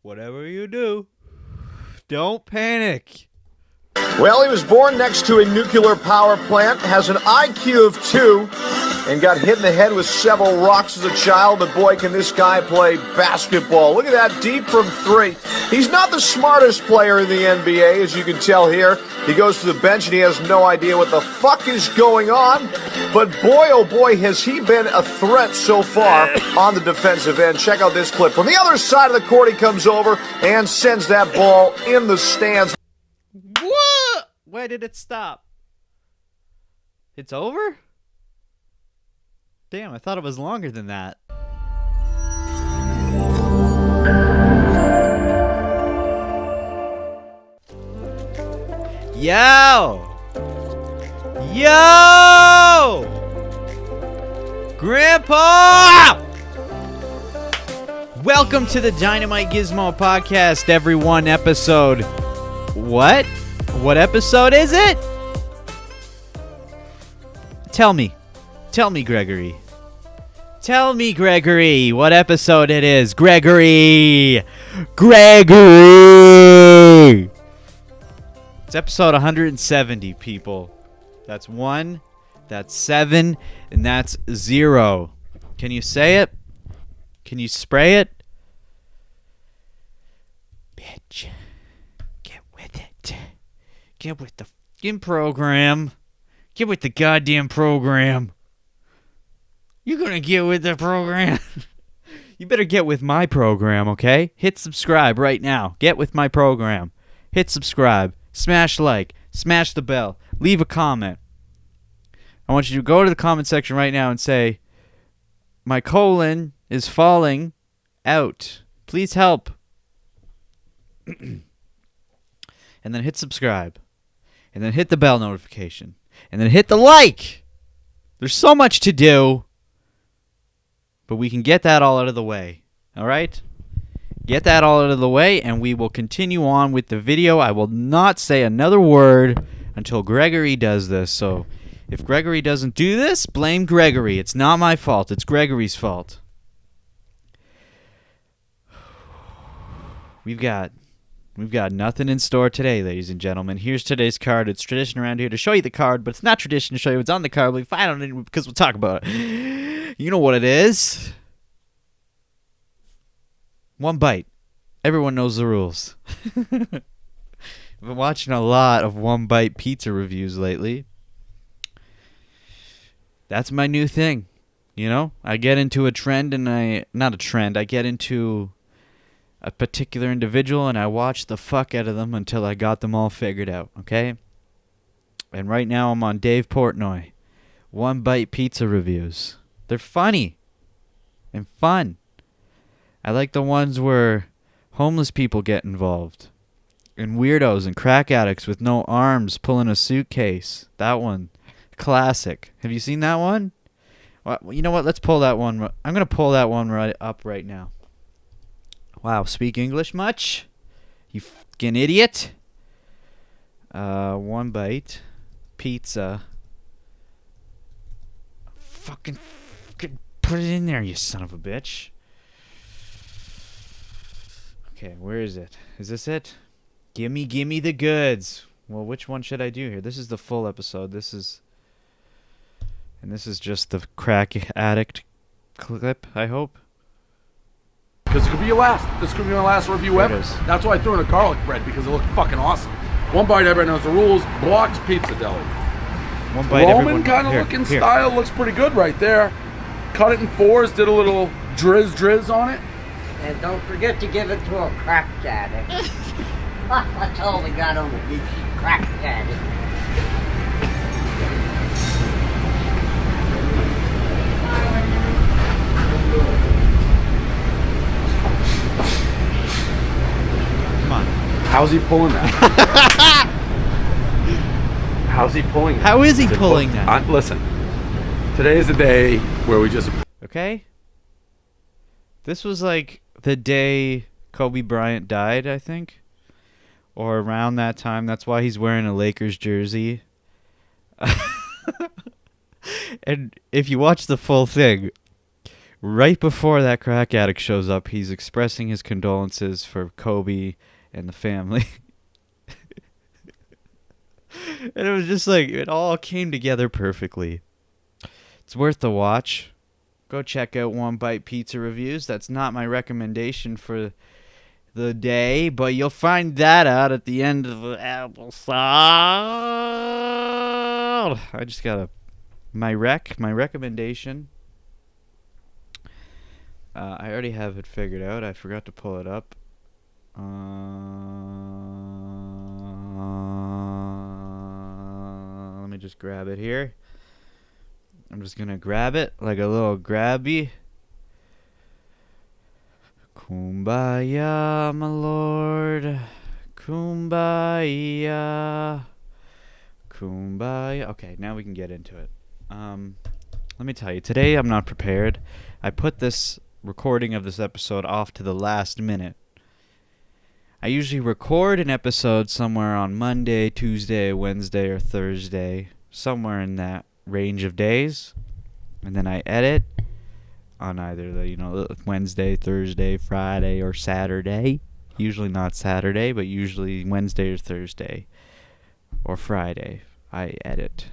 Whatever you do, don't panic. Well, he was born next to a nuclear power plant, has an IQ of 2, and got hit in the head with several rocks as a child. But boy, can this guy play basketball. Look at that, deep from 3. He's not the smartest player in the NBA, as you can tell here. He goes to the bench and he has no idea what the fuck is going on. But boy, oh boy, has he been a threat so far on the defensive end. Check out this clip. From the other side of the court, he comes over and sends that ball in the stands. What? Where did it stop? It's over? Damn, I thought it was longer than that. Yo! Yo! Grandpa! Welcome to the Dynamite Gizmo podcast, everyone. Episode... What? What episode is it? Tell me, Gregory. Tell me, Gregory, what episode it is. Gregory! It's episode 170, people. That's 1, that's 7, and that's 0. Can you say it? Can you spray it? Bitch. Get with it. Get with the fucking program. Get with the goddamn program. You're gonna get with the program. You better get with my program, okay? Hit subscribe right now. Get with my program. Hit subscribe. Smash like. Smash the bell. Leave a comment. I want you to go to the comment section right now and say, my colon is falling out. Please help. And then hit subscribe. And then hit the bell notification. And then hit the like. There's so much to do. But we can get that all out of the way. Alright? Get that all out of the way, and we will continue on with the video. I will not say another word until Gregory does this. So, if Gregory doesn't do this, blame Gregory. It's not my fault. It's Gregory's fault. We've got nothing in store today, ladies and gentlemen. Here's today's card. It's tradition around here to show you the card, but it's not tradition to show you what's on the card. We find out because we'll talk about it. You know what it is. One bite. Everyone knows the rules. I've been watching a lot of one bite pizza reviews lately. That's my new thing. You know, I get into a trend and I get into a particular individual and I watch the fuck out of them until I got them all figured out, okay? And right now I'm on Dave Portnoy. One bite pizza reviews. They're funny and fun. I like the ones where homeless people get involved. And weirdos and crack addicts with no arms pulling a suitcase. That one. Classic. Have you seen that one? Well, you know what? Let's pull that one. I'm going to pull that one right up right now. Wow, speak English much? You fucking idiot. One bite. Pizza. Fucking put it in there, you son of a bitch. Okay, where is it? Is this it? Gimme the goods. Well, which one should I do here? This is the full episode. This is just the crack addict clip, I hope. Because it could be your last. This could be my last review There ever. it is. That's why I threw in a garlic bread, because it looked fucking awesome. One bite, everybody knows the rules. Block's Pizza Deli. One bite, Roman everyone. kind of Here, looking here. style looks pretty good right there. Cut it in 4s, did a little drizz on it. And don't forget to give it to a crack addict. That's all we got over here, crack addict. Come on. How's he pulling that? How's he pulling that? How is he pulling that? Listen, today is the day where we just... Okay? This was like the day Kobe Bryant died, I think. Or around that time. That's why he's wearing a Lakers jersey. And if you watch the full thing, Right before that crack addict shows up, he's expressing his condolences for Kobe and the family. And it was just like, it all came together perfectly. It's worth the watch. Go check out One Bite Pizza Reviews. That's not my recommendation for the day, but you'll find that out at the end of the episode. I just got my recommendation. I already have it figured out. I forgot to pull it up. Let me just grab it here. I'm just gonna grab it like a little grabby. Kumbaya, my lord. Kumbaya. Kumbaya. Okay, now we can get into it. Let me tell you, today I'm not prepared. I put this recording of this episode off to the last minute. I usually record an episode somewhere on Monday, Tuesday, Wednesday, or Thursday, somewhere in that range of days, and then I edit on either the Wednesday, Thursday, Friday, or Saturday. Usually not Saturday, but usually Wednesday or Thursday or Friday I edit.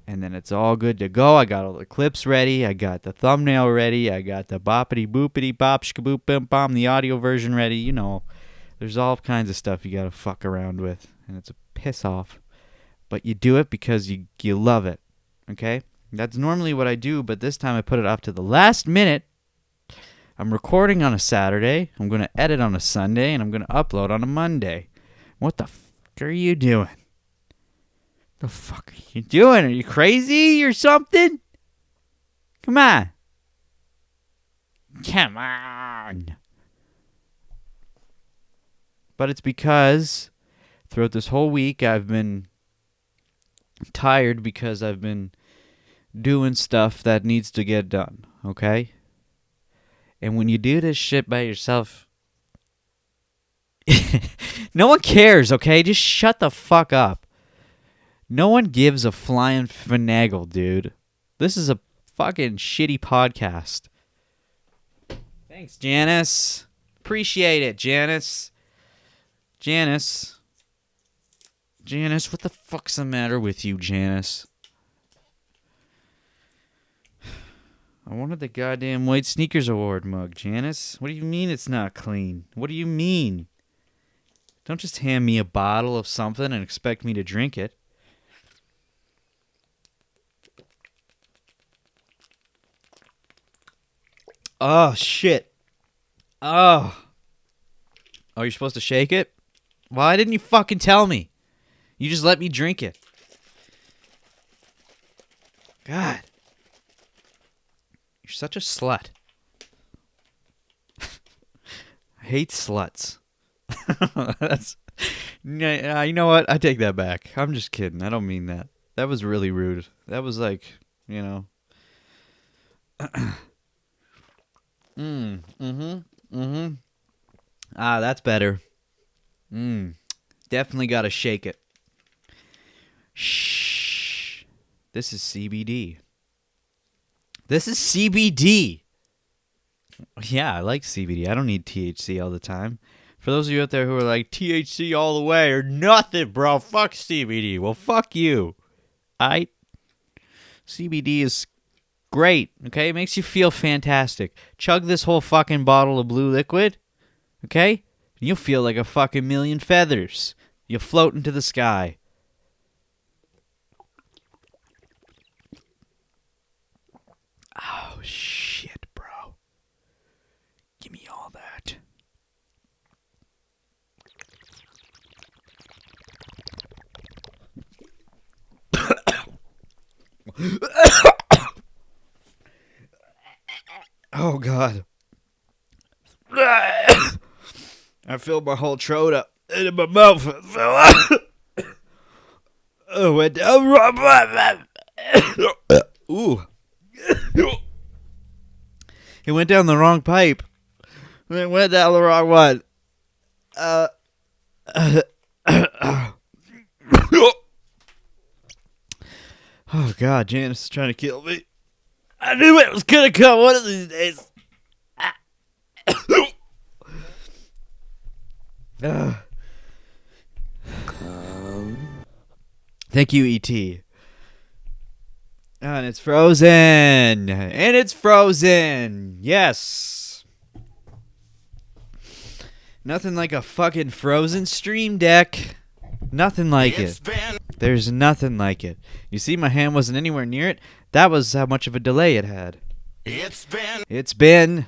And then it's all good to go. I got all the clips ready. I got the thumbnail ready. I got the boppity boopity bop shkaboop bim bom, the audio version ready. You know, there's all kinds of stuff you gotta fuck around with, and it's a piss off. But you do it because you love it. Okay? That's normally what I do, but this time I put it off to the last minute. I'm recording on a Saturday. I'm gonna edit on a Sunday, and I'm gonna upload on a Monday. What the fuck are you doing? The fuck are you doing? Are you crazy or something? Come on. Come on. But it's because throughout this whole week I've been tired because I've been doing stuff that needs to get done, okay? And when you do this shit by yourself, no one cares, okay? Just shut the fuck up. No one gives a flying finagle, dude. This is a fucking shitty podcast. Thanks, Janice. Appreciate it, Janice. Janice, what the fuck's the matter with you, Janice? I wanted the goddamn White Sneakers Award mug, Janice. What do you mean it's not clean? What do you mean? Don't just hand me a bottle of something and expect me to drink it. Oh, shit. Oh, you're supposed to shake it? Why didn't you fucking tell me? You just let me drink it. God. You're such a slut. I hate sluts. You know what? I take that back. I'm just kidding. I don't mean that. That was really rude. That was like, you know. Ah, that's better. Definitely gotta shake it. Shh. This is CBD. This is CBD. Yeah, I like CBD. I don't need THC all the time. For those of you out there who are like, THC all the way or nothing, bro. Fuck CBD. Well, fuck you. CBD is great, okay? It makes you feel fantastic. Chug this whole fucking bottle of blue liquid, okay? And you'll feel like a fucking million feathers. You'll float into the sky. Oh, shit, bro. Give me all that. Oh, God. I filled my whole throat up into my mouth. Oh, went down. Ooh. It went down the wrong pipe. It went down the wrong one. Oh, God, Janice is trying to kill me. I knew it was going to come one of these days. Ugh. Thank you, E.T. And it's frozen. And it's frozen. Yes. Nothing like a fucking frozen Stream Deck. Nothing like it. There's nothing like it. You see, my hand wasn't anywhere near it. That was how much of a delay it had. It's been.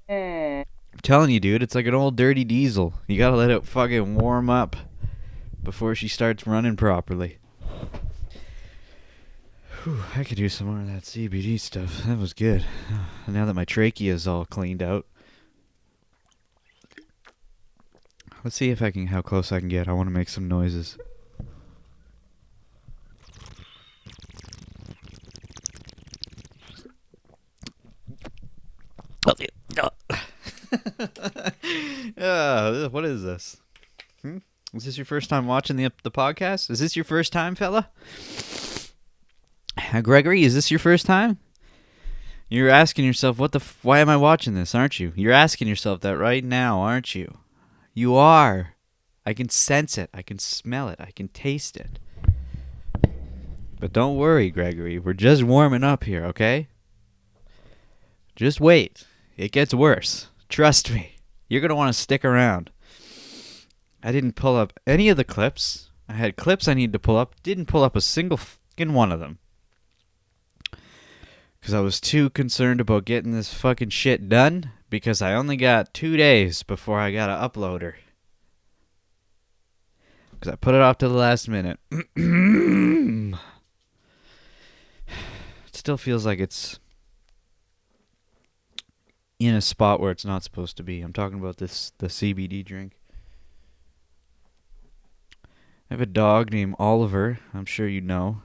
I'm telling you, dude, it's like an old dirty diesel. You gotta let it fucking warm up before she starts running properly. Whew, I could do some more of that CBD stuff. That was good. Now that my trachea is all cleaned out. Let's see if I can, how close I can get. I want to make some noises. What is this? Is this your first time watching the podcast? Is this your first time, fella? Gregory, is this your first time? You're asking yourself, why am I watching this, aren't you? You're asking yourself that right now, aren't you? You are. I can sense it. I can smell it. I can taste it. But don't worry, Gregory. We're just warming up here, okay? Just wait. It gets worse. Trust me. You're going to want to stick around. I didn't pull up any of the clips. I had clips I needed to pull up. Didn't pull up a single fucking one of them. Because I was too concerned about getting this fucking shit done. Because I only got 2 days before I got to upload her. Because I put it off to the last minute. It still feels like it's in a spot where it's not supposed to be. I'm talking about the CBD drink. I have a dog named Oliver. I'm sure you know.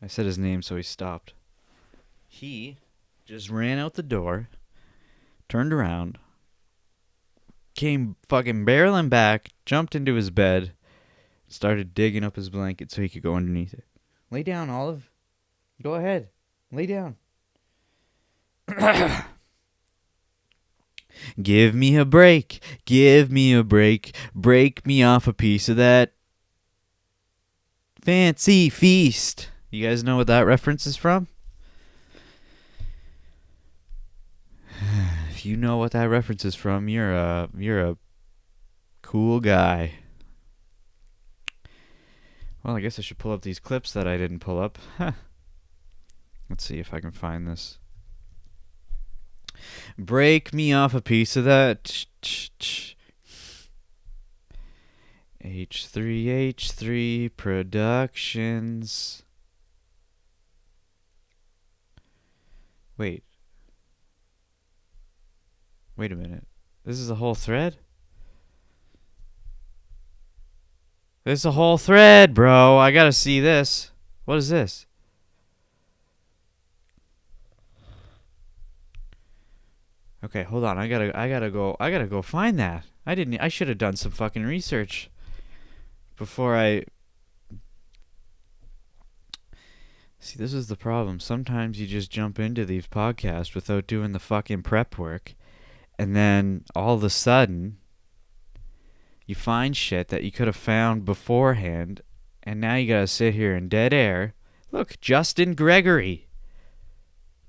I said his name, so he stopped. He just ran out the door, turned around, came fucking barreling back, jumped into his bed, started digging up his blanket so he could go underneath it. Lay down, Olive. Go ahead. Lay down. Give me a break. Give me a break. Break me off a piece of that fancy feast. You guys know what that reference is from? If you know what that reference is from, you're a cool guy. Well, I guess I should pull up these clips that I didn't pull up. Let's see if I can find this. Break me off a piece of that. H3H3 Productions. Wait a minute. This is a whole thread? This is a whole thread, bro. I gotta see this. What is this? Okay, hold on. I gotta go find that. I should have done some fucking research before I. See, this is the problem. Sometimes you just jump into these podcasts without doing the fucking prep work, and then all of a sudden you find shit that you could have found beforehand, and now you gotta sit here in dead air. Look, Justin Gregory.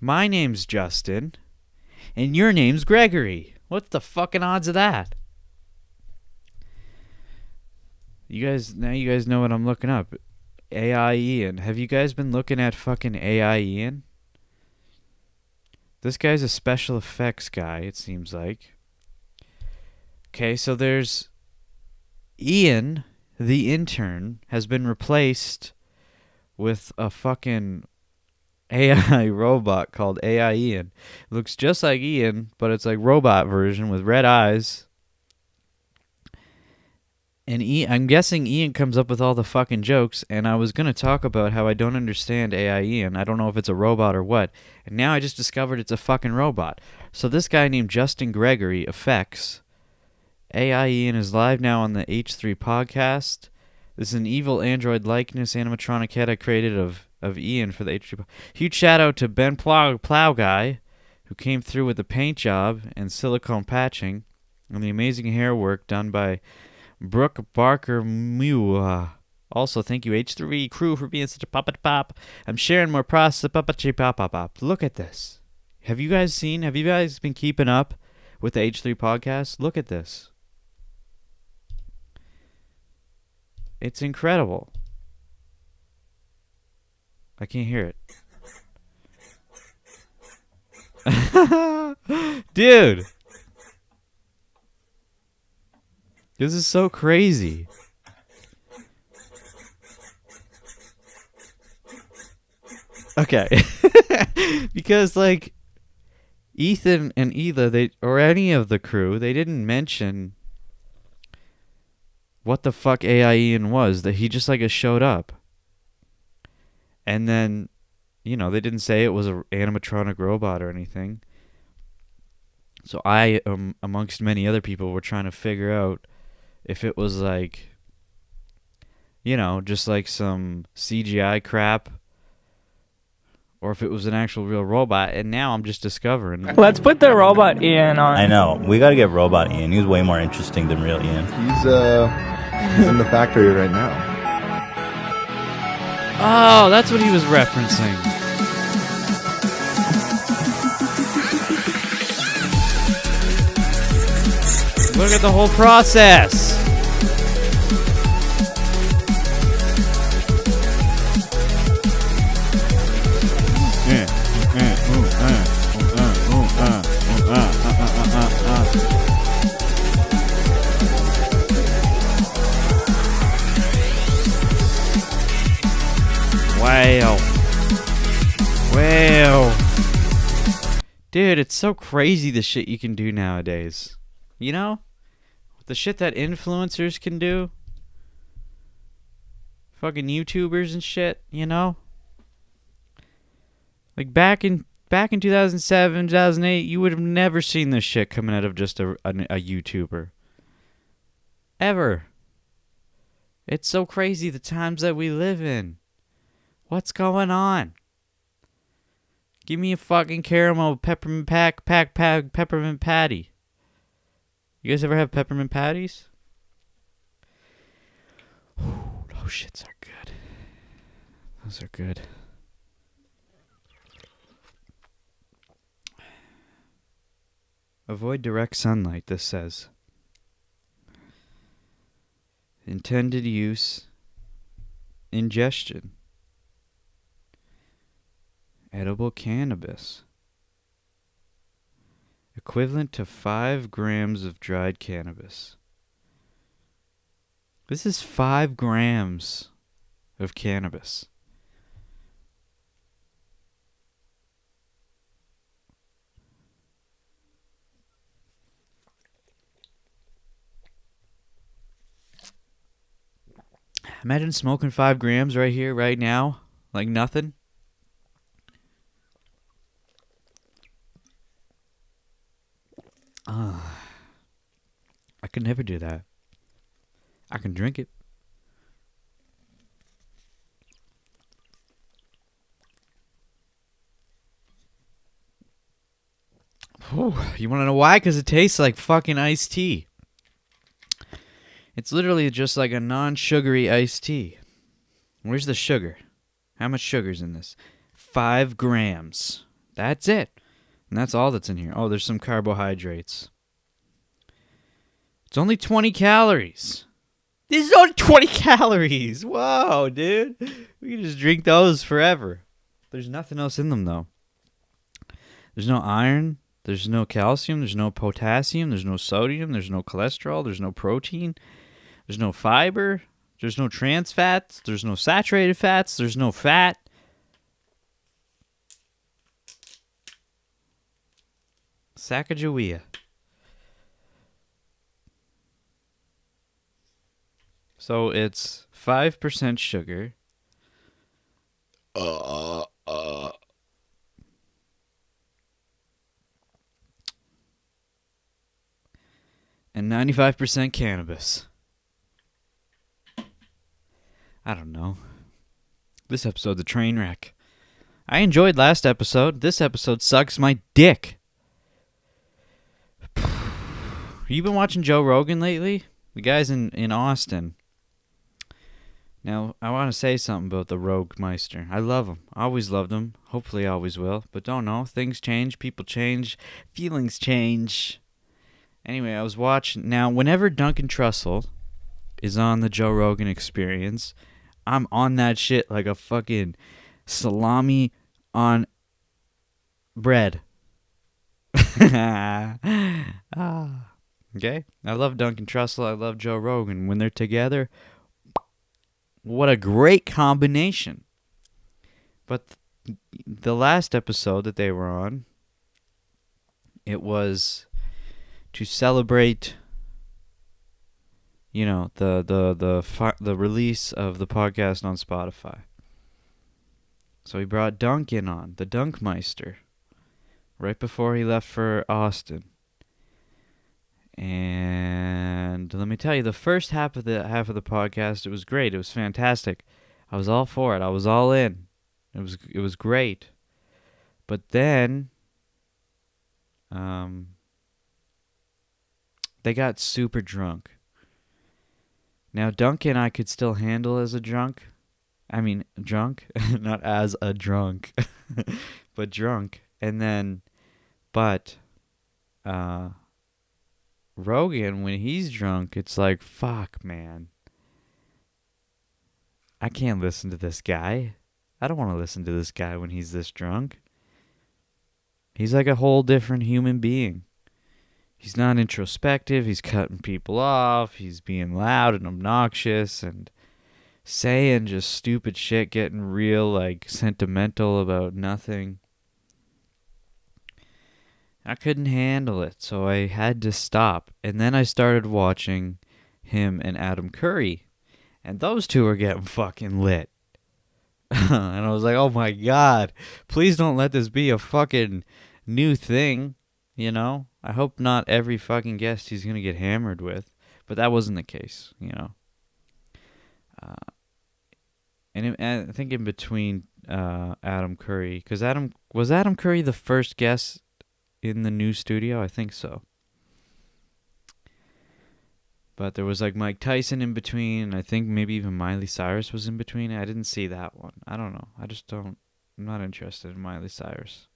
My name's Justin. And your name's Gregory. What's the fucking odds of that? You guys know what I'm looking up. AI Ian. Have you guys been looking at fucking AI Ian? This guy's a special effects guy, it seems like. Okay, so there's Ian, the intern, has been replaced with a fucking AI robot called AI Ian. It looks just like Ian, but it's like robot version with red eyes. And I'm guessing Ian comes up with all the fucking jokes, and I was going to talk about how I don't understand AI Ian. I don't know if it's a robot or what. And now I just discovered it's a fucking robot. So this guy named Justin Gregory Effects. AI Ian is live now on the H3 podcast. This is an evil android likeness animatronic head I created of Ian for the H3. Huge shout out to Ben Plow Guy, who came through with the paint job and silicone patching. and the amazing hair work done by Brooke Barker Mua. Also, thank you H3 crew for being such a pop. I'm sharing more process pop. Look at this. Have you guys been keeping up with the H3 podcast? Look at this. It's incredible. I can't hear it. Dude. This is so crazy. Okay. Because, like, Ethan and Ela, or any of the crew, they didn't mention what the fuck AI Ian was. That he just, like, showed up. And then, they didn't say it was an animatronic robot or anything. So I, amongst many other people, were trying to figure out if it was like, just like some CGI crap, or if it was an actual real robot. And now I'm just discovering. Let's put the robot Ian on. I know. We got to get robot Ian. He's way more interesting than real Ian. He's in the factory right now. Oh, that's what he was referencing. Look at the whole process. Wow. Dude, it's so crazy the shit you can do nowadays. The shit that influencers can do. Fucking YouTubers and shit, Like back in 2007, 2008, you would have never seen this shit coming out of just a YouTuber. Ever. It's so crazy the times that we live in. What's going on? Give me a fucking caramel peppermint peppermint patty. You guys ever have peppermint patties? Those shits are good. Those are good. Avoid direct sunlight, this says. Intended use. Ingestion. Edible cannabis. Equivalent to 5 grams of dried cannabis. This is 5 grams of cannabis. Imagine smoking 5 grams right here, right now, like nothing. I could never do that. I can drink it. Whew. You want to know why? Because it tastes like fucking iced tea. It's literally just like a non-sugary iced tea. Where's the sugar? How much sugar's in this? 5 grams. That's it. And that's all that's in here. Oh, there's some carbohydrates. It's only 20 calories. This is only 20 calories. Whoa, dude. We can just drink those forever. There's nothing else in them, though. There's no iron. There's no calcium. There's no potassium. There's no sodium. There's no cholesterol. There's no protein. There's no fiber. There's no trans fats. There's no saturated fats. There's no fat. Sacagawea. So it's 5% sugar. And 95% cannabis. I don't know. This episode's a train wreck. I enjoyed last episode. This episode sucks my dick. You been watching Joe Rogan lately? The guy's in Austin. Now, I want to say something about the Rogue Meister. I love him. I always loved him. Hopefully I always will. But don't know. Things change. People change. Feelings change. Anyway, I was watching. Now, whenever Duncan Trussell is on the Joe Rogan Experience, I'm on that shit like a fucking salami on bread. Okay? I love Duncan Trussell. I love Joe Rogan. When they're together, what a great combination. But the last episode that they were on, it was to celebrate, you know, the release of the podcast on Spotify. So he brought Duncan on, the Dunkmeister, right before he left for Austin. And let me tell you, the first half of the podcast, it was great. It was fantastic. I was all for it. I was all in. It was great. But then they got super drunk. Now Duncan I could still handle as a drunk. I mean drunk, not as a drunk, but drunk. And then Rogan, when he's drunk, it's like, fuck, man. I can't listen to this guy. I don't want to listen to this guy when he's this drunk. He's like a whole different human being. He's not introspective. He's cutting people off. He's being loud and obnoxious and saying just stupid shit, getting real, like, sentimental about nothing. I couldn't handle it, so I had to stop. And then I started watching him and Adam Curry. And those two are getting fucking lit. And I was like, oh my God, please don't let this be a fucking new thing, you know? I hope not every fucking guest he's going to get hammered with. But that wasn't the case, you know? And I think in between Adam Curry, because Adam Curry the first guest in the new studio? I think so. But there was like Mike Tyson in between, and I think maybe even Miley Cyrus was in between. I didn't see that one. I don't know. I'm not interested in Miley Cyrus.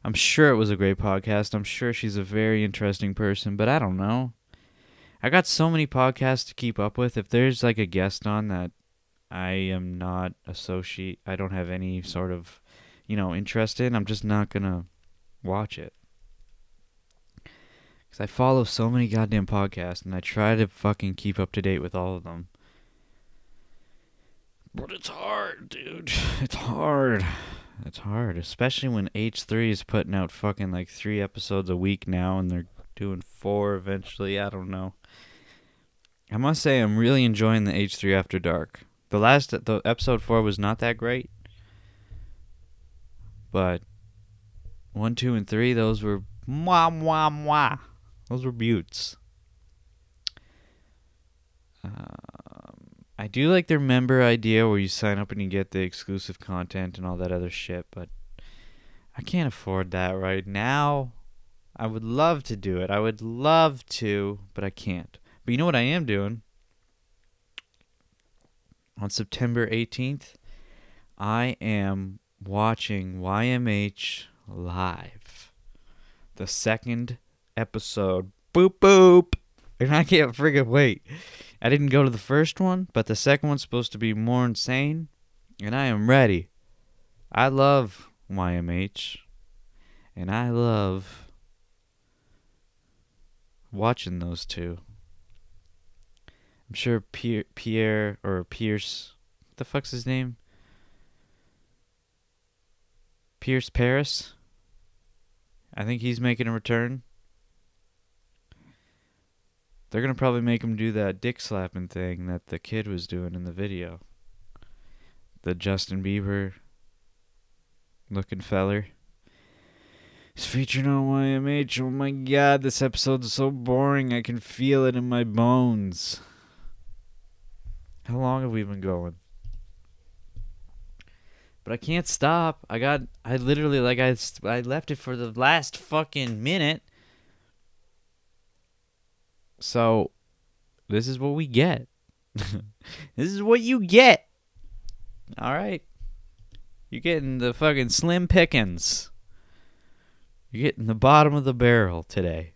I'm sure it was a great podcast. I'm sure she's a very interesting person, but I don't know. I got so many podcasts to keep up with. If there's like a guest on that I am not I don't have any sort of, interest in, I'm just not going to watch it. Because I follow so many goddamn podcasts, and I try to fucking keep up to date with all of them. But it's hard, dude. It's hard. It's hard, especially when H3 is putting out fucking like 3 episodes a week now, and they're doing 4 eventually. I don't know. I must say I'm really enjoying the H3 After Dark. The episode 4 was not that great, but 1, 2, and 3, those were mwah, mwah, mwah. Those were beauts. I do like their member idea where you sign up and you get the exclusive content and all that other shit, but I can't afford that right now. I would love to do it. I would love to, but I can't. But you know what I am doing? On September 18th, I am watching YMH live. The second episode. Boop, boop. And I can't friggin' wait. I didn't go to the first one, but the second one's supposed to be more insane. And I am ready. I love YMH. And I love watching those two. I'm sure Pierce, what the fuck's his name? Pierce Paris? I think he's making a return. They're going to probably make him do that dick slapping thing that the kid was doing in the video. The Justin Bieber looking feller. He's featured on YMH. Oh my God, this episode is so boring. I can feel it in my bones. How long have we been going? But I can't stop. I literally, I left it for the last fucking minute. So, this is what we get. This is what you get. All right. You're getting the fucking slim pickings. You're getting the bottom of the barrel today.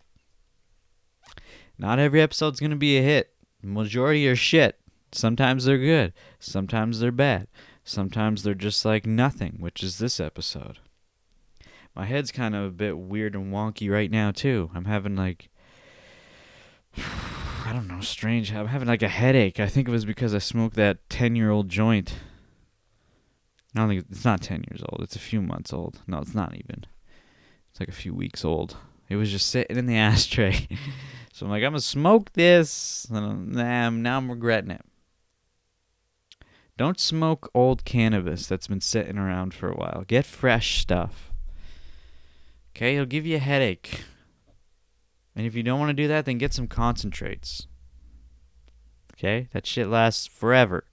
Not every episode's going to be a hit. The majority are shit. Sometimes they're good. Sometimes they're bad. Sometimes they're just like nothing, which is this episode. My head's kind of a bit weird and wonky right now, too. I'm having like... I don't know, strange. I'm having like a headache. I think it was because I smoked that 10-year-old joint. I don't think it's not 10 years old. It's a few months old. No, it's not even. It's like a few weeks old. It was just sitting in the ashtray. So I'm like, I'm going to smoke this. And now I'm regretting it. Don't smoke old cannabis that's been sitting around for a while. Get fresh stuff. Okay, it'll give you a headache. And if you don't want to do that, then get some concentrates. Okay? That shit lasts forever.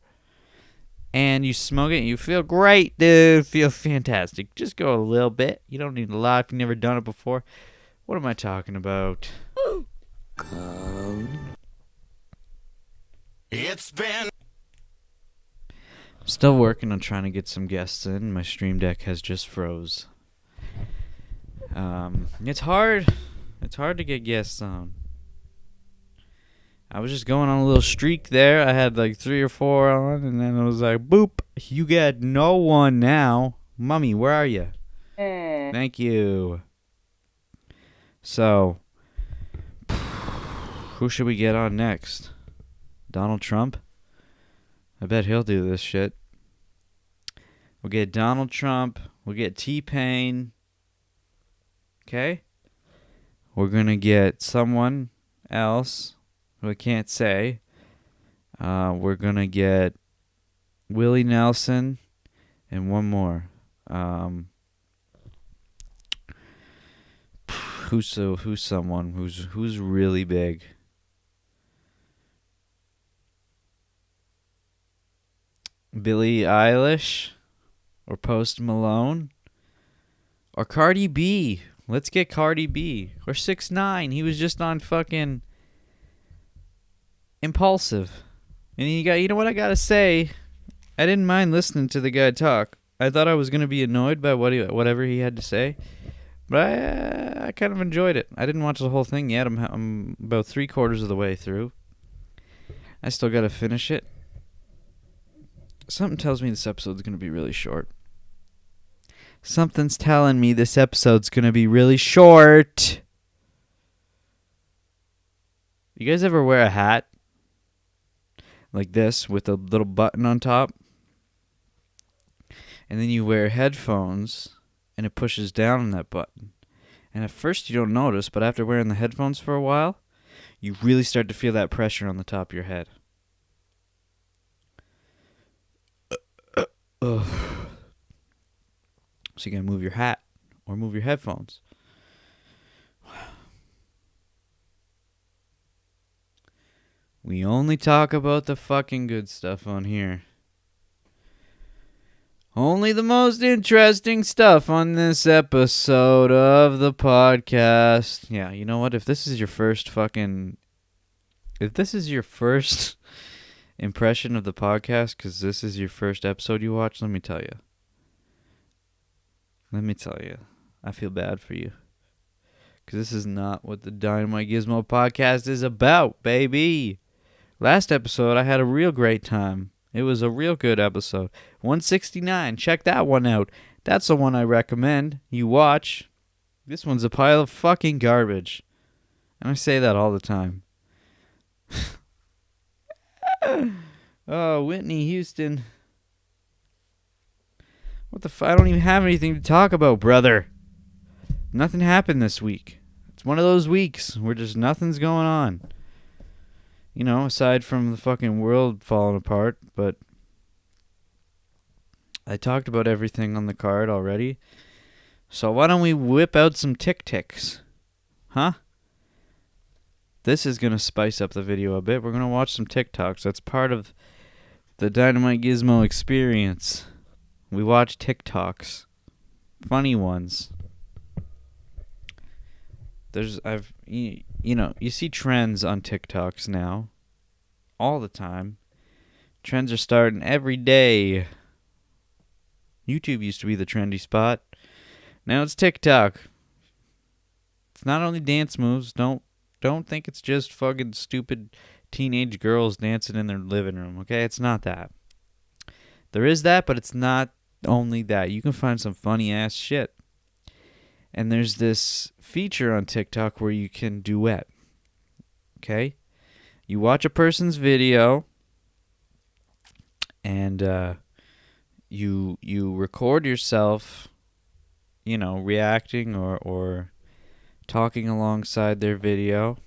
And you smoke it and you feel great, dude. Feel fantastic. Just go a little bit. You don't need a lot if you've never done it before. What am I talking about? It's been... Still working on trying to get some guests in. My stream deck has just froze. It's hard. It's hard to get guests on. I was just going on a little streak there. I had like 3 or 4 on, and then it was like, boop, you got no one now. Mummy, where are you? Thank you. So, who should we get on next? Donald Trump? I bet he'll do this shit. We'll get Donald Trump. We'll get T-Pain. Okay? We're going to get someone else who I can't say. We're going to get Willie Nelson and one more. Who's someone who's really big? Billie Eilish or Post Malone or Cardi B. Let's get Cardi B or 6ix9ine. He was just on fucking Impulsive. And you know what I gotta say? I didn't mind listening to the guy talk. I thought I was gonna be annoyed by whatever he had to say, but I kind of enjoyed it. I didn't watch the whole thing yet. I'm about 3/4 of the way through. I still gotta finish it. Something tells me this episode's gonna be really short. Something's telling me this episode's gonna be really short. You guys ever wear a hat? Like this, with a little button on top? And then you wear headphones, and it pushes down on that button. And at first you don't notice, but after wearing the headphones for a while, you really start to feel that pressure on the top of your head. So you gotta move your hat or move your headphones. We only talk about the fucking good stuff on here. Only the most interesting stuff on this episode of the podcast. Yeah, you know what? If this is your first impression of the podcast, because this is your first episode you watch, let me tell you. I feel bad for you. Because this is not what the Dynamite Gizmo podcast is about, baby. Last episode, I had a real great time. It was a real good episode. 169. Check that one out. That's the one I recommend you watch. This one's a pile of fucking garbage. And I say that all the time. Oh, Whitney Houston. What the fuck? I don't even have anything to talk about, brother. Nothing happened this week. It's one of those weeks where just nothing's going on. You know, aside from the fucking world falling apart, but I talked about everything on the card already. So why don't we whip out some Tik-Tiks? Huh? This is going to spice up the video a bit. We're going to watch some TikToks. That's part of the Dynamite Gizmo experience. We watch TikToks. Funny ones. you see trends on TikToks now all the time. Trends are starting every day. YouTube used to be the trendy spot. Now it's TikTok. It's not only dance moves. Don't think it's just fucking stupid teenage girls dancing in their living room, okay? It's not that. There is that, but it's not only that. You can find some funny ass shit. And there's this feature on TikTok where you can duet. Okay? You watch a person's video and you record yourself, reacting or talking alongside their video.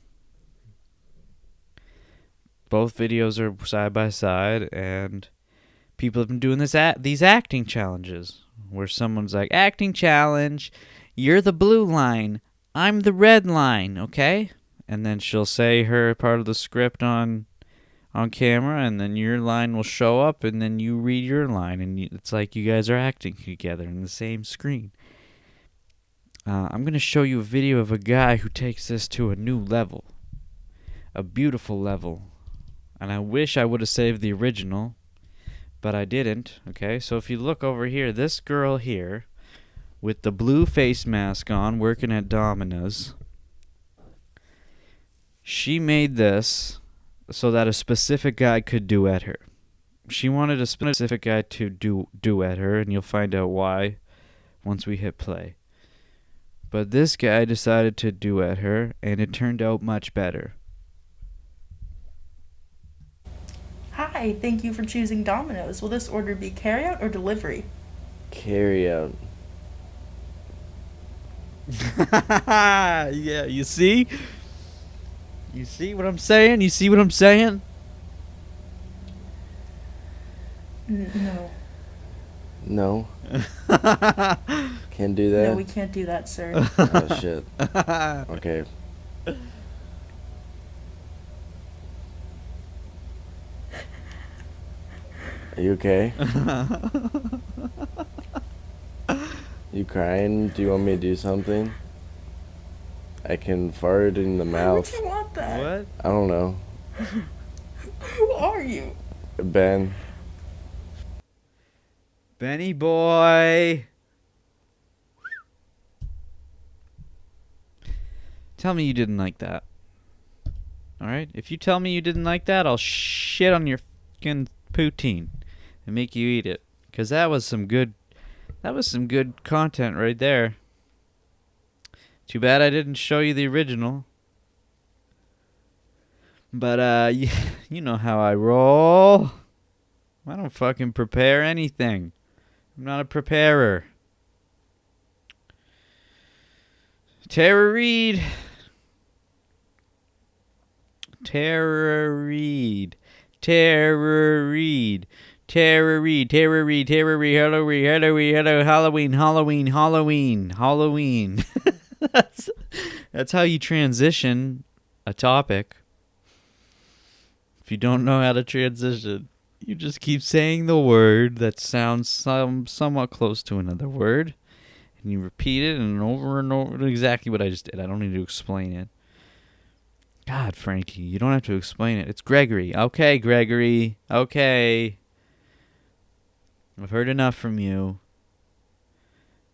Both videos are side by side, and people have been doing these acting challenges where someone's like, acting challenge, you're the blue line, I'm the red line, okay? And then she'll say her part of the script on camera, and then your line will show up, and then you read your line, and it's like you guys are acting together in the same screen. I'm going to show you a video of a guy who takes this to a new level, a beautiful level. And I wish I would have saved the original, but I didn't, okay? So if you look over here, this girl here with the blue face mask on working at Domino's, she made this so that a specific guy could duet her. She wanted a specific guy to duet her, and you'll find out why once we hit play. But this guy decided to duet her, and it turned out much better. Hi, thank you for choosing Domino's. Will this order be carryout or delivery? Carryout. Yeah, you see? You see what I'm saying? You see what I'm saying? No. No. Can't do that? No, we can't do that, sir. Oh, shit. Okay. Are you okay? You crying? Do you want me to do something? I can fart in the Why mouth. would you want that? What? I don't know. Who are you? Ben. Benny boy. Tell me you didn't like that. Alright? If you tell me you didn't like that, I'll shit on your fucking poutine and make you eat it. Because that was some good content right there. Too bad I didn't show you the original. But, you know how I roll. I don't fucking prepare anything. I'm not a preparer. Tara Reid. Tara Reid. Tara Reid. Tara Reid. Tara Reid. Tara Reid. Hello Reid. Hello Reid. Hello Halloween. Halloween. Halloween. Halloween. That's how you transition a topic. If you don't know how to transition, you just keep saying the word that sounds somewhat close to another word, and you repeat it and over, exactly what I just did. I don't need to explain it. God, Frankie, you don't have to explain it. It's Gregory. Okay, Gregory. Okay. I've heard enough from you.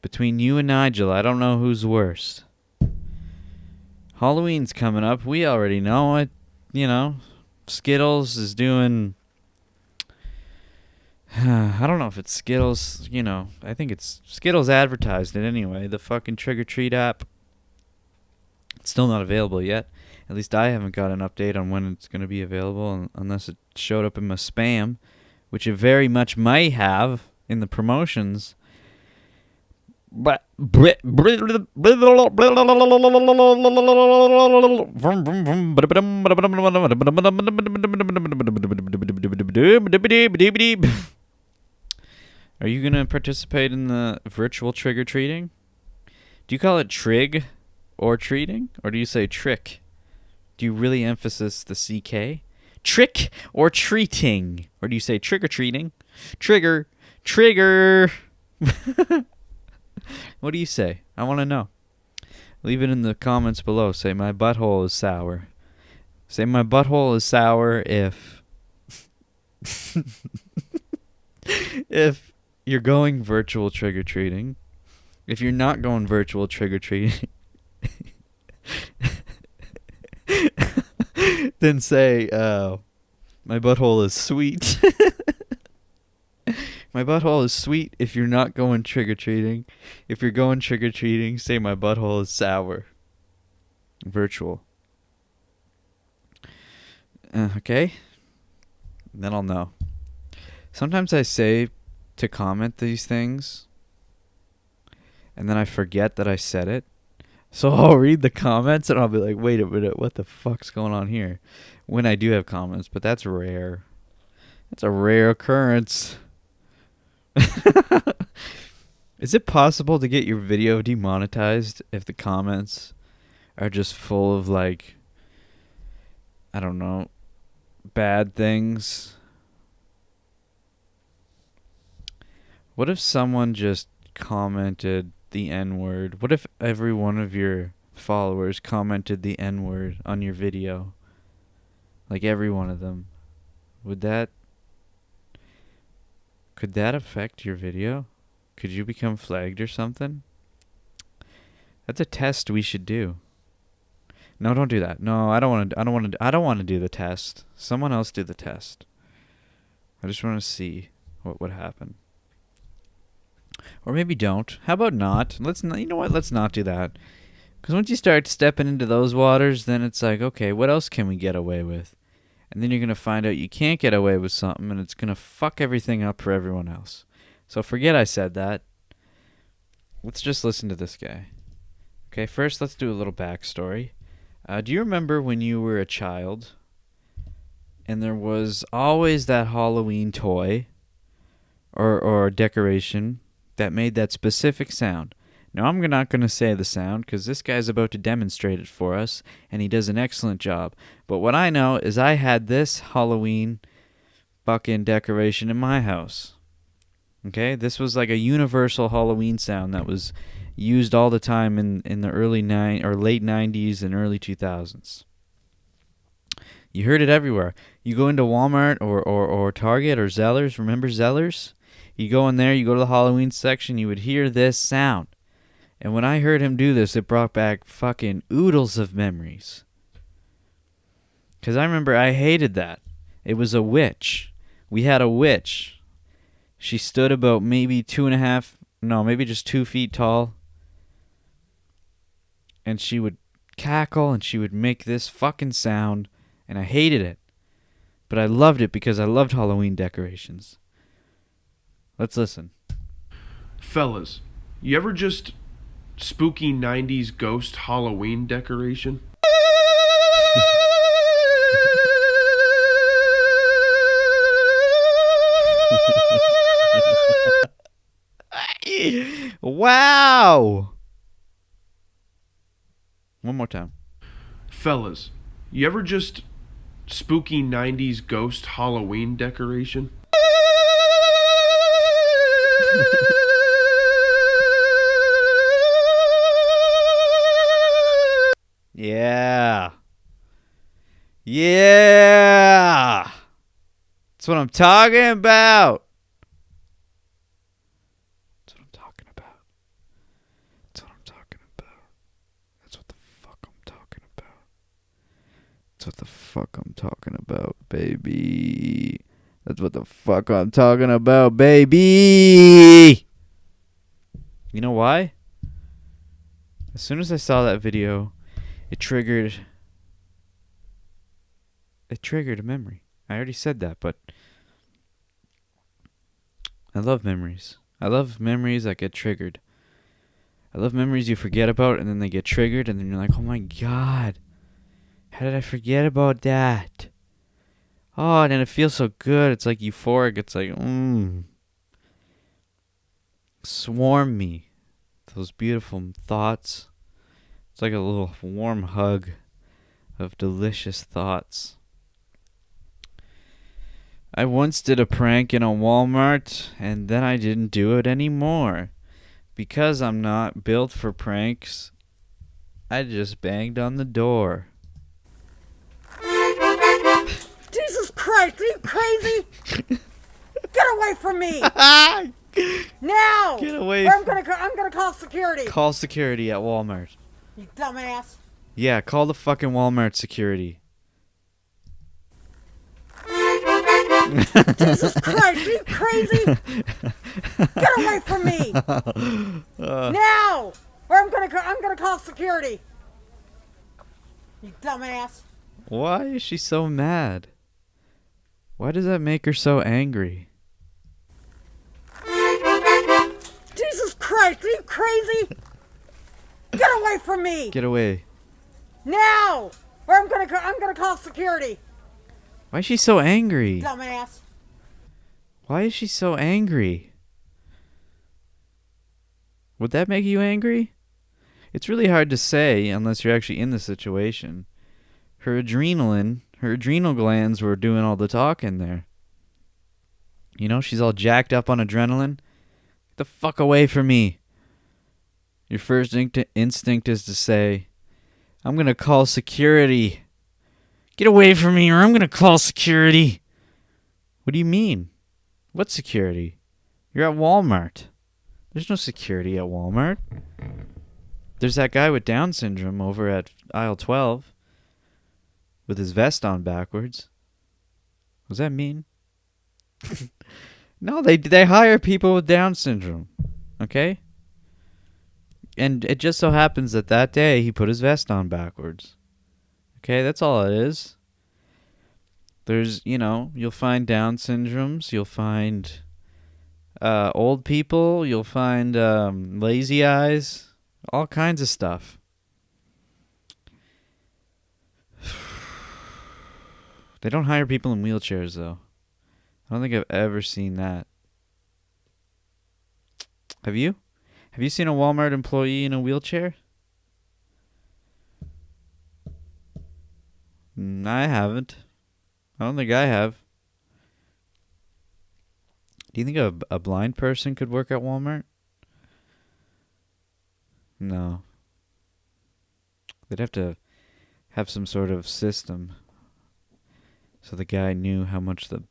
Between you and Nigel, I don't know who's worse. Halloween's coming up. We already know it. Skittles is doing... I don't know if it's Skittles, I think it's Skittles advertised it anyway. The fucking Trick or Treat app. It's still not available yet. At least I haven't got an update on when it's going to be available unless it showed up in my spam, which it very much might have in the promotions. But are you going to participate in the virtual trick-or-treating? Do you call it trig or treating? Or do you say trick? Do you really emphasize the CK? Trick or treating? Or do you say trick-or-treating? Trigger. What do you say? I want to know. Leave it in the comments below. Say my butthole is sour. Say my butthole is sour if if you're going virtual trick-or-treating. If you're not going virtual trick-or-treating, then say, my butthole is sweet. My butthole is sweet if you're not going trick-or-treating. If you're going trick-or-treating, say my butthole is sour. Virtual. Okay? Then I'll know. Sometimes I say to comment these things, and then I forget that I said it. So I'll read the comments, and I'll be like, wait a minute, what the fuck's going on here? When I do have comments, but that's rare. That's a rare occurrence. Is it possible to get your video demonetized if the comments are just full of, like, I don't know, bad things? What if someone just commented the N-word? What if every one of your followers commented the N-word on your video? Like every one of them. Could that affect your video? Could you become flagged or something? That's a test we should do. No, don't do that. No, I don't want to do the test. Someone else do the test. I just want to see what would happen. Or maybe don't. How about not? You know what? Let's not do that. Because once you start stepping into those waters, then it's like, okay, what else can we get away with? And then you're going to find out you can't get away with something, and it's going to fuck everything up for everyone else. So forget I said that. Let's just listen to this guy. Okay, first let's do a little backstory. Do you remember when you were a child, and there was always that Halloween toy or decoration that made that specific sound? Now, I'm not going to say the sound because this guy's about to demonstrate it for us, and he does an excellent job. But what I know is I had this Halloween fucking decoration in my house. Okay? This was like a universal Halloween sound that was used all the time in the late 90s and early 2000s. You heard it everywhere. You go into Walmart or Target or Zellers. Remember Zellers? You go in there, you go to the Halloween section, you would hear this sound. And when I heard him do this, it brought back fucking oodles of memories. Because I remember I hated that. It was a witch. We had a witch. She stood about maybe maybe just 2 feet tall. And she would cackle and she would make this fucking sound. And I hated it. But I loved it because I loved Halloween decorations. Let's listen. Fellas, you ever just spooky 90s ghost Halloween decoration? Wow! One more time. Fellas, you ever just spooky 90s ghost Halloween decoration? Yeah. Yeah. That's what I'm talking about. That's what I'm talking about. That's what I'm talking about. That's what the fuck I'm talking about. That's what the fuck I'm talking about, baby. That's what the fuck I'm talking about, baby. You know why? As soon as I saw that video, it triggered a memory. I already said that, but I love memories. I love memories that get triggered. I love memories you forget about and then they get triggered and then you're like, oh my god, how did I forget about that? Oh, and then it feels so good. It's like euphoric. It's like, swarm me. Those beautiful thoughts. It's like a little warm hug of delicious thoughts. I once did a prank in a Walmart, and then I didn't do it anymore. Because I'm not built for pranks, I just banged on the door. Jesus Christ, are you crazy? Get away from me! Now! Get away Or I'm gonna call security. Call security at Walmart. You dumbass. Yeah, call the fucking Walmart security. Jesus Christ, are you crazy? Get away from me! Now! Or I'm gonna call security. You dumbass. Why is she so mad? Why does that make her so angry? Jesus Christ, are you crazy? Get away from me! Get away. Now! Or I'm gonna call security. Why is she so angry? Dumbass. Why is she so angry? Would that make you angry? It's really hard to say unless you're actually in the situation. Her adrenal glands were doing all the talking there. You know, she's all jacked up on adrenaline. Get the fuck away from me. Your first instinct is to say, I'm going to call security. Get away from me or I'm going to call security. What do you mean? What security? You're at Walmart. There's no security at Walmart. There's that guy with Down syndrome over at aisle 12 with his vest on backwards. What does that mean? No, they hire people with Down syndrome. Okay? And it just so happens that day he put his vest on backwards. Okay, that's all it is. There's, you'll find Down syndromes, you'll find old people, you'll find lazy eyes, all kinds of stuff. They don't hire people in wheelchairs, though. I don't think I've ever seen that. Have you? Have you seen a Walmart employee in a wheelchair? I haven't. I don't think I have. Do you think a blind person could work at Walmart? No. They'd have to have some sort of system so the guy knew how much the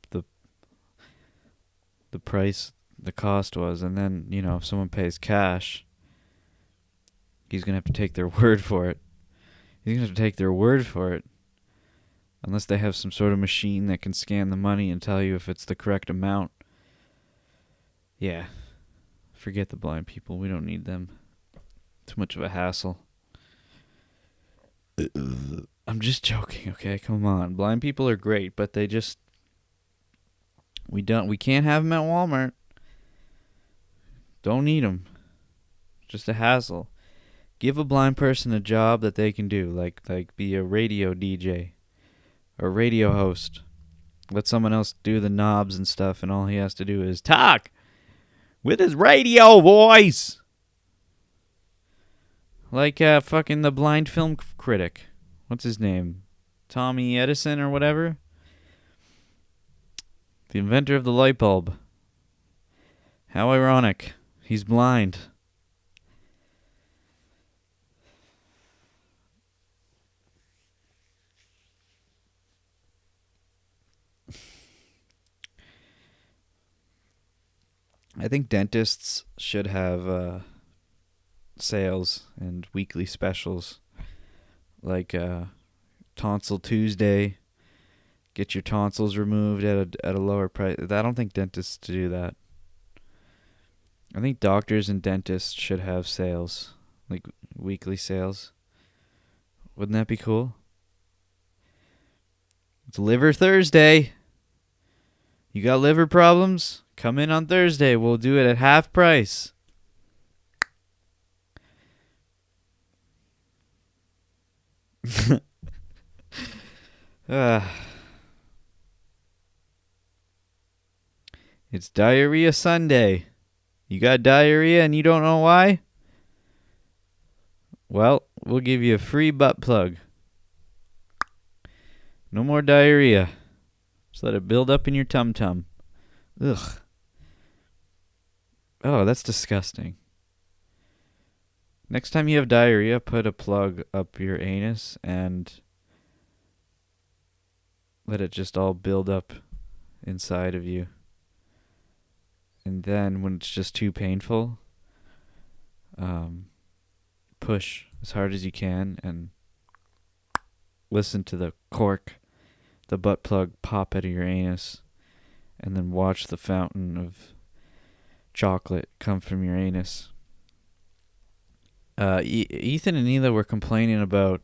cost was, and then, if someone pays cash, he's going to have to take their word for it. He's going to have to take their word for it. Unless they have some sort of machine that can scan the money and tell you if it's the correct amount. Yeah. Forget the blind people. We don't need them. Too much of a hassle. I'm just joking, okay? Come on. Blind people are great, but they just... We can't have them at Walmart. Don't need them. Just a hassle. Give a blind person a job that they can do, like be a radio DJ. Or radio host. Let someone else do the knobs and stuff, and all he has to do is talk with his radio voice. Like fucking the blind film critic. What's his name? Tommy Edison or whatever? The inventor of the light bulb. How ironic. He's blind. I think dentists should have sales and weekly specials, like Tonsil Tuesday. Get your tonsils removed at a lower price. I don't think dentists do that. I think doctors and dentists should have sales, like weekly sales. Wouldn't that be cool? It's Liver Thursday. You got liver problems? Come in on Thursday. We'll do it at half price. It's Diarrhea Sunday. You got diarrhea and you don't know why? Well, we'll give you a free butt plug. No more diarrhea. Just let it build up in your tum-tum. Ugh. Oh, that's disgusting. Next time you have diarrhea, put a plug up your anus and let it just all build up inside of you. And then when it's just too painful, push as hard as you can and listen to the cork, the butt plug pop out of your anus, and then watch the fountain of chocolate come from your anus. Ethan and Neela were complaining about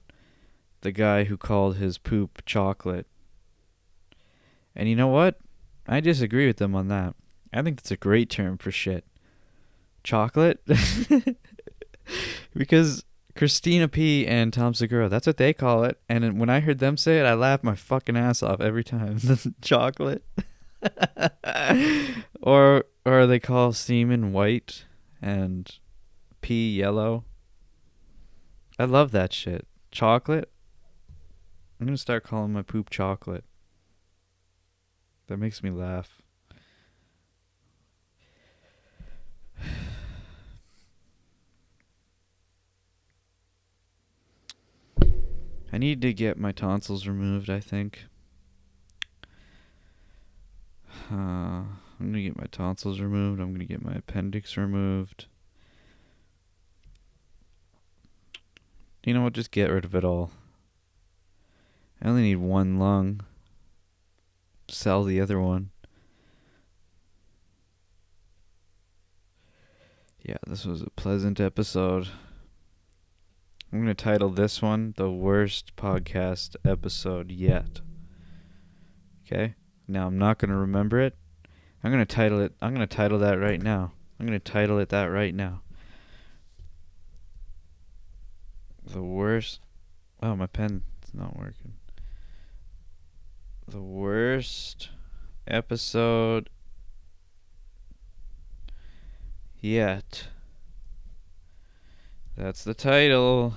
the guy who called his poop chocolate. And you know what? I disagree with them on that. I think that's a great term for shit. Chocolate? Because Christina P. and Tom Segura, that's what they call it. And when I heard them say it, I laughed my fucking ass off every time. Chocolate. Or they call semen white and pee yellow. I love that shit. Chocolate? I'm going to start calling my poop chocolate. That makes me laugh. I need to get my tonsils removed, I think. I'm going to get my tonsils removed. I'm going to get my appendix removed. You know what? Just get rid of it all. I only need one lung. Sell the other one. Yeah, this was a pleasant episode. I'm going to title this one the worst podcast episode yet. Okay? Now I'm not going to remember it. I'm going to title that right now. I'm going to title it that right now. The worst. Oh, my pen's not working. The worst episode yet. That's the title.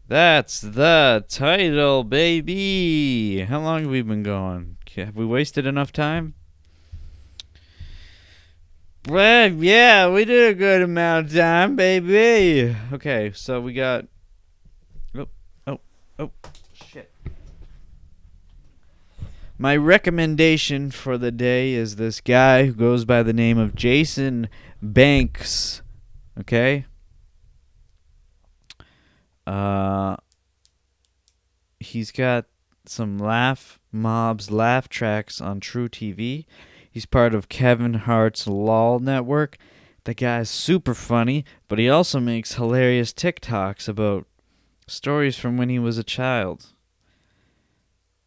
That's the title, baby. How long have we been going? Have we wasted enough time? Well, yeah, we did a good amount of time, baby. Okay, so we got... Oh, shit. My recommendation for the day is this guy who goes by the name of Jason Banks. Okay? He's got some laugh tracks on True TV. He's part of Kevin Hart's LOL network. The guy's super funny, but he also makes hilarious TikToks about stories from when he was a child.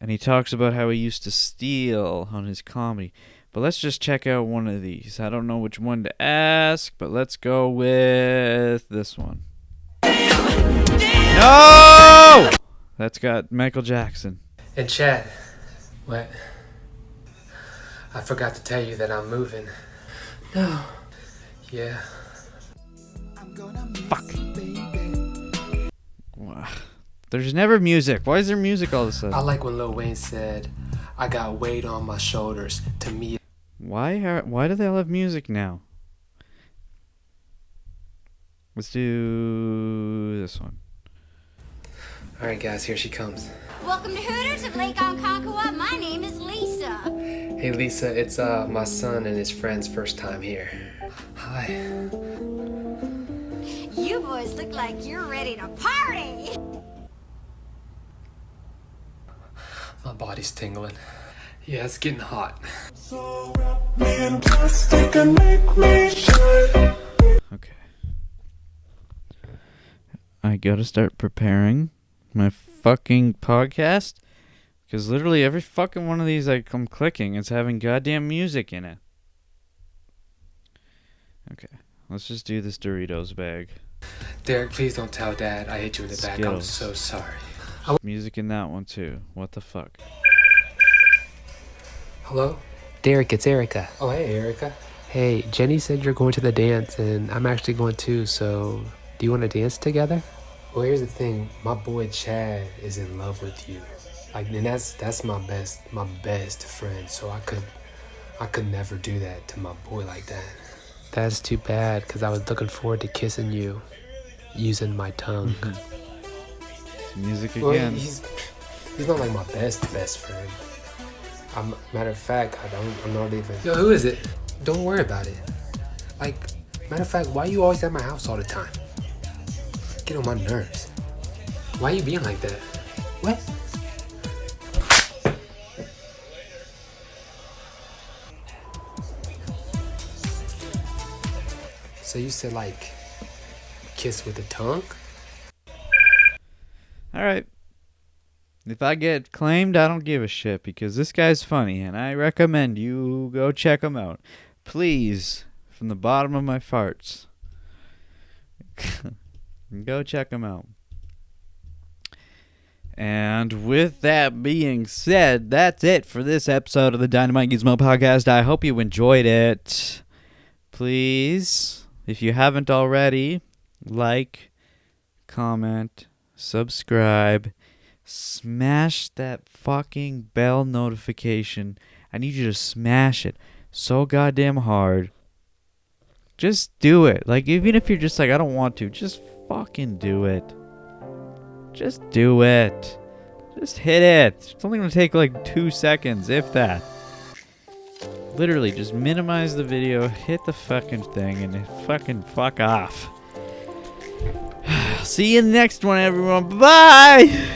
And he talks about how he used to steal on his comedy. But let's just check out one of these. I don't know which one to ask, but let's go with this one. No! That's got Michael Jackson. And Chad, what? I forgot to tell you that I'm moving. No. Yeah. Fuck. There's never music. Why is there music all of a sudden? I like when Lil Wayne said, I got weight on my shoulders. To me... Why do they all have music now? Let's do this one. Alright guys, here she comes. Welcome to Hooters of Lake Onconquagua. My name is Lisa. Hey Lisa, it's my son and his friend's first time here. Hi. You boys look like you're ready to party. My body's tingling. Yeah, it's getting hot. Okay. I gotta start preparing my fucking podcast. Because literally every fucking one of these I'm clicking is having goddamn music in it. Okay. Let's just do this Doritos bag. Derek, please don't tell Dad I hit you in the back. I'm so sorry. Music in that one too. What the fuck? Hello? Derek, it's Erica. Oh, hey, Erica. Hey, Jenny said you're going to the dance, and I'm actually going too, so do you want to dance together? Well, here's the thing. My boy Chad is in love with you. Like, and that's my best friend, so I could never do that to my boy like that. That's too bad, because I was looking forward to kissing you using my tongue. Music Well, again. he's not like my best friend. Matter of fact, I'm not even. Yo, who is it? Don't worry about it. Like, matter of fact, why you always at my house all the time? Get on my nerves. Why you being like that? What? So you said like kiss with the tongue? Alright. If I get claimed, I don't give a shit because this guy's funny and I recommend you go check him out. Please, from the bottom of my farts. Go check him out. And with that being said, that's it for this episode of the Dynamite Gizmo podcast. I hope you enjoyed it. Please, if you haven't already, like, comment, subscribe, smash that fucking bell notification. I need you to smash it so goddamn hard. Just do it. Like, even if you're just like, I don't want to, just fucking do it. Just do it. Just hit it. It's only going to take like 2 seconds, if that. Literally, just minimize the video, hit the fucking thing, and fucking fuck off. See you next one, everyone. Bye!